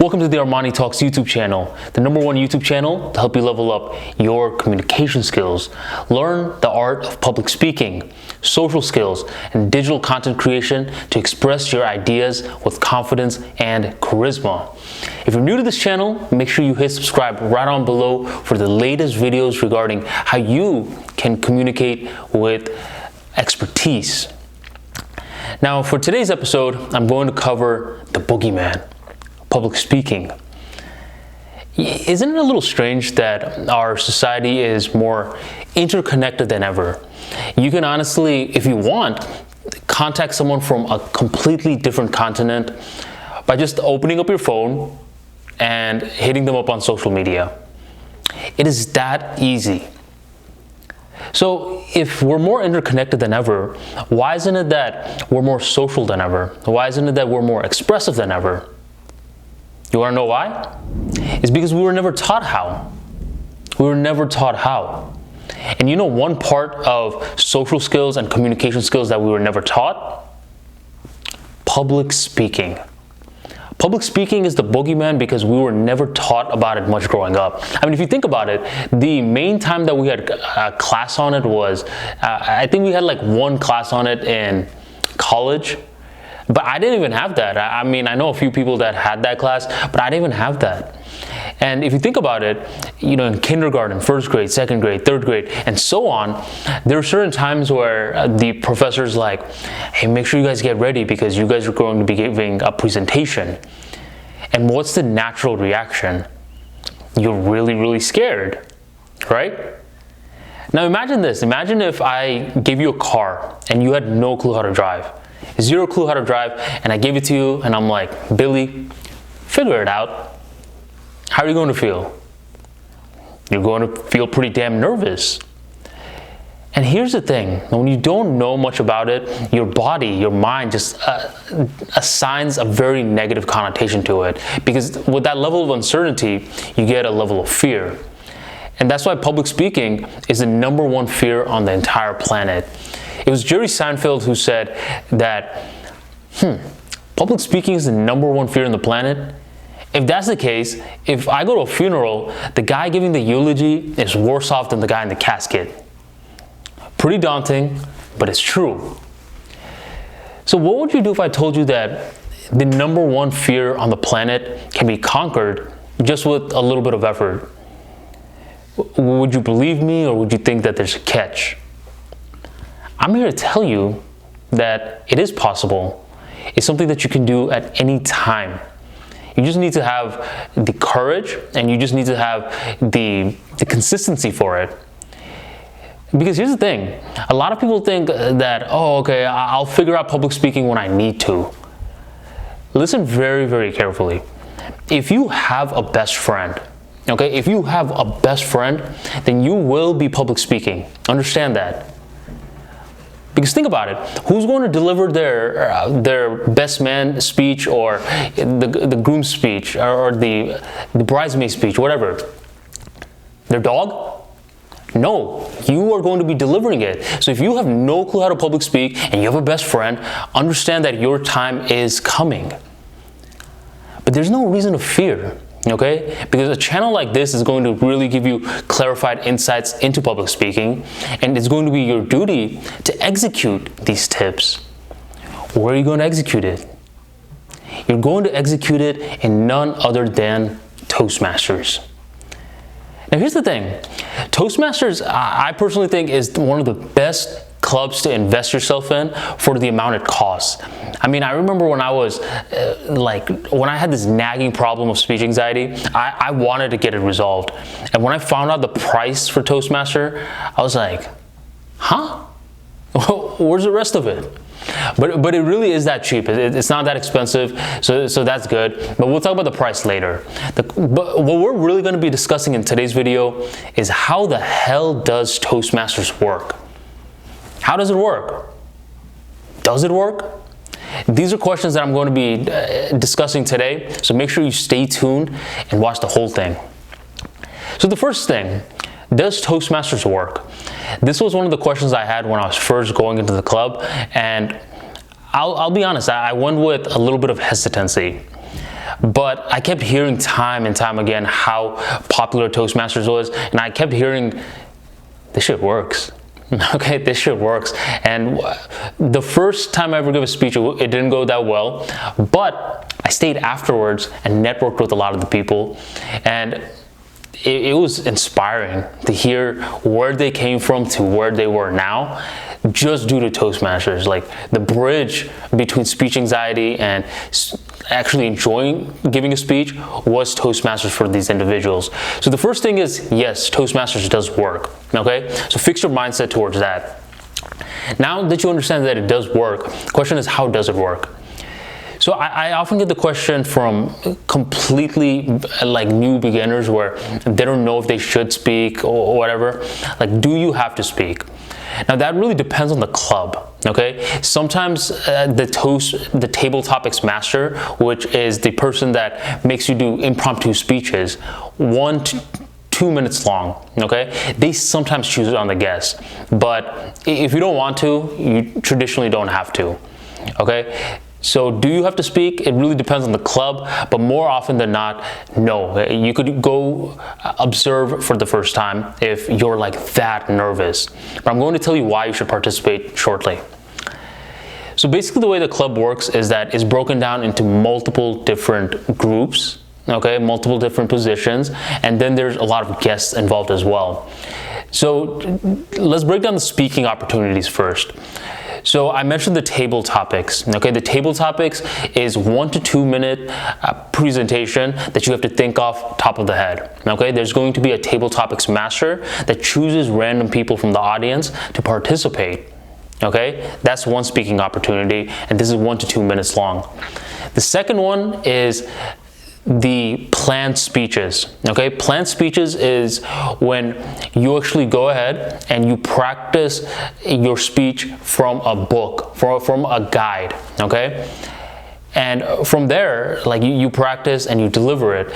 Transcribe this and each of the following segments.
Welcome to the Armani Talks YouTube channel, the #1 YouTube channel to help you level up your communication skills. Learn the art of public speaking, social skills, and digital content creation to express your ideas with confidence and charisma. If you're new to this channel, make sure you hit subscribe right on below for the latest videos regarding how you can communicate with expertise. Now, for today's episode, I'm going to cover the boogeyman, public speaking. Isn't it a little strange that our society is more interconnected than ever? You can honestly, if you want, contact someone from a completely different continent by just opening up your phone and hitting them up on social media. It is that easy. So if we're more interconnected than ever, why isn't it that we're more social than ever? Why isn't it that we're more expressive than ever? You want to know why? It's because we were never taught how. We were never taught how. And you know one part of social skills and communication skills that we were never taught? Public speaking. Public speaking is the boogeyman because we were never taught about it much growing up. I mean, if you think about it, the main time that we had a class on it was, I think we had like one class on it in college. But I didn't even have that. I mean, I know a few people that had that class, but I didn't even have that. And if you think about it, you know, in kindergarten, first grade, second grade, third grade, and so on, there are certain times where the professor's like, hey, make sure you guys get ready because you guys are going to be giving a presentation. And what's the natural reaction? You're really, really scared, right? Now imagine this. Imagine if I gave you a car and you had no clue how to drive. Zero clue how to drive, and I gave it to you, and I'm like, Billy, figure it out. How are you going to feel? You're going to feel pretty damn nervous. And here's the thing, when you don't know much about it, your body, your mind just assigns a very negative connotation to it, because with that level of uncertainty, you get a level of fear. And that's why public speaking is the #1 fear on the entire planet. It was Jerry Seinfeld who said that, public speaking is the #1 fear on the planet. If that's the case, if I go to a funeral, the guy giving the eulogy is worse off than the guy in the casket. Pretty daunting, but it's true. So what would you do if I told you that the #1 fear on the planet can be conquered just with a little bit of effort? Would you believe me, or would you think that there's a catch? I'm here to tell you that it is possible. It's something that you can do at any time. You just need to have the courage, and you just need to have the consistency for it. Because here's the thing, a lot of people think that, oh, okay, I'll figure out public speaking when I need to. Listen very, very carefully. If you have a best friend, okay, if you have a best friend, then you will be public speaking. Understand that. Because think about it, who's going to deliver their best man speech, or the groom speech, or the bridesmaid speech, whatever? Their dog? No, you are going to be delivering it. So if you have no clue how to public speak and you have a best friend, understand that your time is coming. But there's no reason to fear. Okay? Because a channel like this is going to really give you clarified insights into public speaking, and it's going to be your duty to execute these tips. Where are you going to execute it? You're going to execute it in none other than Toastmasters. Now here's the thing, Toastmasters, I personally think, is one of the best clubs to invest yourself in for the amount it costs. I mean, I remember when I was when I had this nagging problem of speech anxiety, I wanted to get it resolved. And when I found out the price for Toastmaster, I was like, huh? Where's the rest of it? But it really is that cheap. It's not that expensive, so that's good. But we'll talk about the price later. But what we're really going to be discussing in today's video is how the hell does Toastmasters work? How does it work? Does it work? These are questions that I'm going to be discussing today, so make sure you stay tuned and watch the whole thing. So the first thing, does Toastmasters work? This was one of the questions I had when I was first going into the club, and I'll be honest, I went with a little bit of hesitancy. But I kept hearing time and time again how popular Toastmasters was, and I kept hearing, this shit works. Okay, this shit works. And the first time I ever gave a speech, it didn't go that well, but I stayed afterwards and networked with a lot of the people, and it was inspiring to hear where they came from to where they were now, just due to Toastmasters. Like, the bridge between speech anxiety and actually enjoying giving a speech was Toastmasters for these individuals. So the first thing is, yes, Toastmasters does work, okay? So fix your mindset towards that. Now that you understand that it does work, the question is, how does it work? So I often get the question from completely like new beginners where they don't know if they should speak or whatever. Like, do you have to speak? Now that really depends on the club, okay? Sometimes the table topics master, which is the person that makes you do impromptu speeches, 1 to 2 minutes long, okay? They sometimes choose it on the guest, but if you don't want to, you traditionally don't have to, okay? So do you have to speak? It really depends on the club, but more often than not, no. You could go observe for the first time if you're like that nervous. But I'm going to tell you why you should participate shortly. So basically the way the club works is that it's broken down into multiple different groups, okay, multiple different positions, and then there's a lot of guests involved as well. So let's break down the speaking opportunities first. So I mentioned the table topics, okay? The table topics is 1 to 2 minute presentation that you have to think off top of the head, okay? There's going to be a table topics master that chooses random people from the audience to participate, okay? That's one speaking opportunity, and this is 1 to 2 minutes long. The second one is the planned speeches, okay? Planned speeches is when you actually go ahead and you practice your speech from a book, from a guide, okay? And from there, like you practice and you deliver it.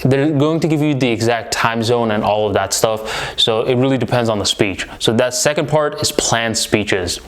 They're going to give you the exact time zone and all of that stuff. So it really depends on the speech. So that second part is planned speeches.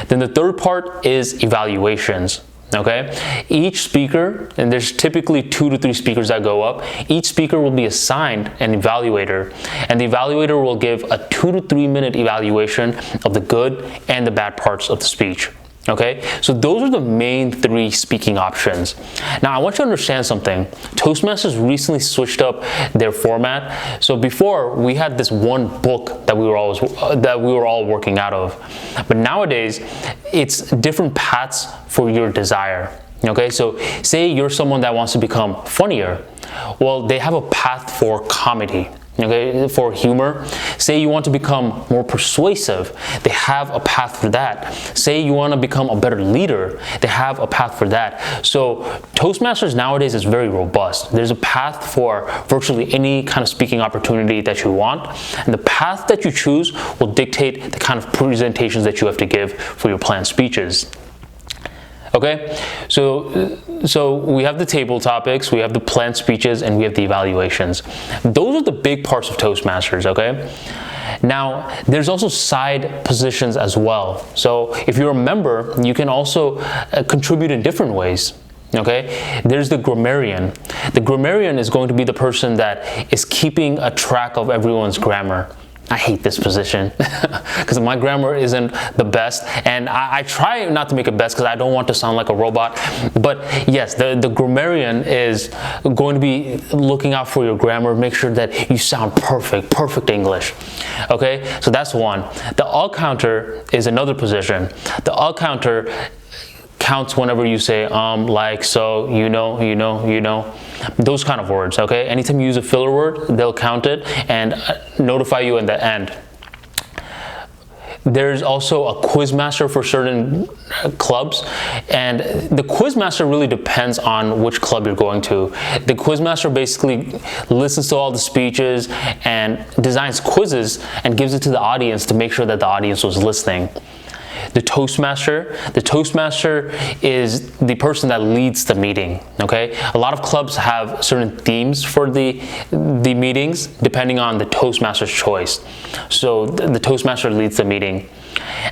Then the third part is evaluations. Okay, each speaker, and there's typically 2 to 3 speakers that go up, each speaker will be assigned an evaluator, and the evaluator will give a 2 to 3 minute evaluation of the good and the bad parts of the speech. Okay, so those are the main 3 speaking options. Now I want you to understand something. Toastmasters recently switched up their format. So before, we had this one book that we were all working out of, but nowadays it's different paths for your desire. Okay, so say you're someone that wants to become funnier. Well, they have a path for comedy. Okay, for humor. Say you want to become more persuasive, they have a path for that. Say you want to become a better leader, they have a path for that. So Toastmasters nowadays is very robust. There's a path for virtually any kind of speaking opportunity that you want, and the path that you choose will dictate the kind of presentations that you have to give for your planned speeches. Okay, so we have the table topics, we have the planned speeches, and we have the evaluations. Those are the big parts of Toastmasters, okay? Now, there's also side positions as well. So if you're a member, you can also contribute in different ways. Okay, there's the grammarian. The grammarian is going to be the person that is keeping a track of everyone's grammar. I hate this position because my grammar isn't the best, and I try not to make it best because I don't want to sound like a robot. But yes, the grammarian is going to be looking out for your grammar, make sure that you sound perfect English. Okay, so that's one. The counter is another position. The counter counts whenever you say like, so, you know, those kind of words, okay? Anytime you use a filler word, they'll count it and notify you in the end. There's also a quiz master for certain clubs, and the quiz master really depends on which club you're going to. The quiz master basically listens to all the speeches and designs quizzes and gives it to the audience to make sure that the audience was listening. The Toastmaster is the person that leads the meeting, okay? A lot of clubs have certain themes for the meetings depending on the Toastmaster's choice. So the Toastmaster leads the meeting.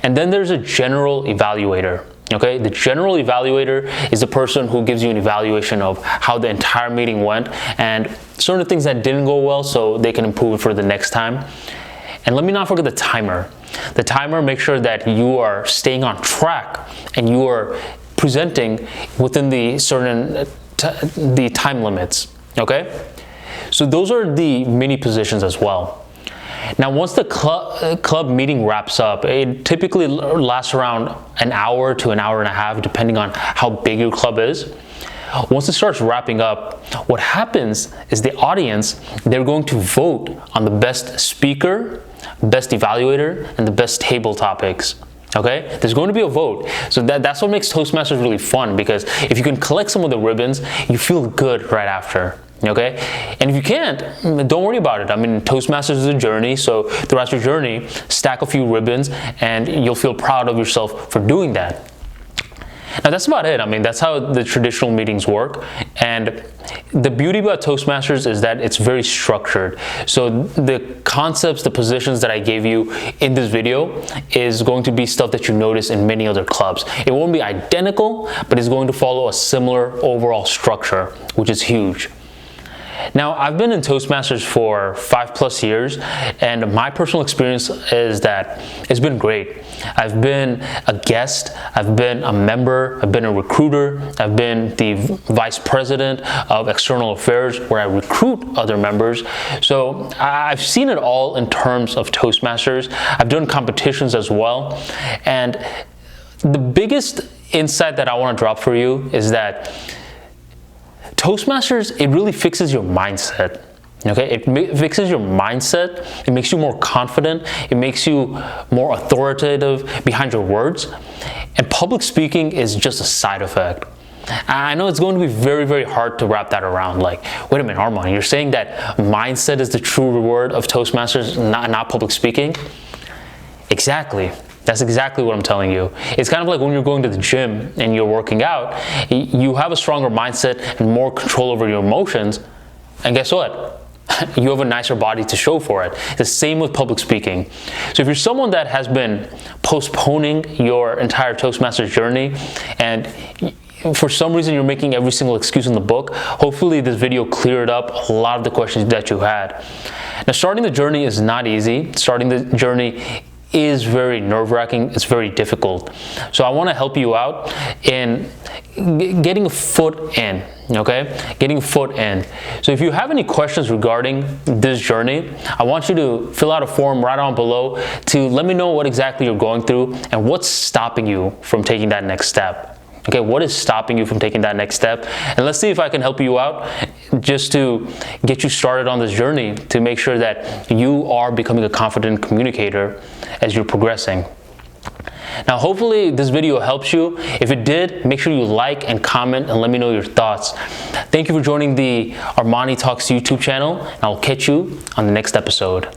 And then there's a general evaluator, Okay, the general evaluator is the person who gives you an evaluation of how the entire meeting went and certain things that didn't go well so they can improve it for the next time. And let me not forget the timer. The timer makes sure that you are staying on track and you are presenting within the certain the time limits. Okay, so those are the mini positions as well. Now, once the club meeting wraps up, it typically lasts around an hour to an hour and a half, depending on how big your club is. Once it starts wrapping up, what happens is the audience, they're going to vote on the best speaker, best evaluator, and the best table topics. Okay, there's going to be a vote. So that's what makes Toastmasters really fun, because if you can collect some of the ribbons, you feel good right after. Okay, and if you can't, don't worry about it. I mean, Toastmasters is a journey, so throughout your journey, stack a few ribbons and you'll feel proud of yourself for doing that. Now, that's about it. I mean, that's how the traditional meetings work. And the beauty about Toastmasters is that it's very structured. So the concepts, the positions that I gave you in this video is going to be stuff that you notice in many other clubs. It won't be identical, but it's going to follow a similar overall structure, which is huge. Now, I've been in Toastmasters for 5+ years, and my personal experience is that it's been great. I've been a guest, I've been a member, I've been a recruiter, I've been the vice president of external affairs where I recruit other members. So I've seen it all in terms of Toastmasters. I've done competitions as well. And the biggest insight that I want to drop for you is that Toastmasters, it really fixes your mindset. Okay, it fixes your mindset. It makes you more confident. It makes you more authoritative behind your words. And public speaking is just a side effect. I know it's going to be very, very hard to wrap that around. Like, wait a minute, Armand, you're saying that mindset is the true reward of Toastmasters, not public speaking? Exactly. That's exactly what I'm telling you. It's kind of like when you're going to the gym and you're working out, you have a stronger mindset and more control over your emotions. And guess what? You have a nicer body to show for it. The same with public speaking. So if you're someone that has been postponing your entire Toastmasters journey and for some reason you're making every single excuse in the book, hopefully this video cleared up a lot of the questions that you had. Now, starting the journey is not easy. Starting the journey is very nerve-wracking. It's very difficult. So I want to help you out in getting a foot in, okay? Getting a foot in. So if you have any questions regarding this journey, I want you to fill out a form right down below to let me know what exactly you're going through and what's stopping you from taking that next step. Okay, what is stopping you from taking that next step? And let's see if I can help you out just to get you started on this journey to make sure that you are becoming a confident communicator as you're progressing. Now, hopefully this video helps you. If it did, make sure you like and comment and let me know your thoughts. Thank you for joining the Armani Talks YouTube channel, and I'll catch you on the next episode.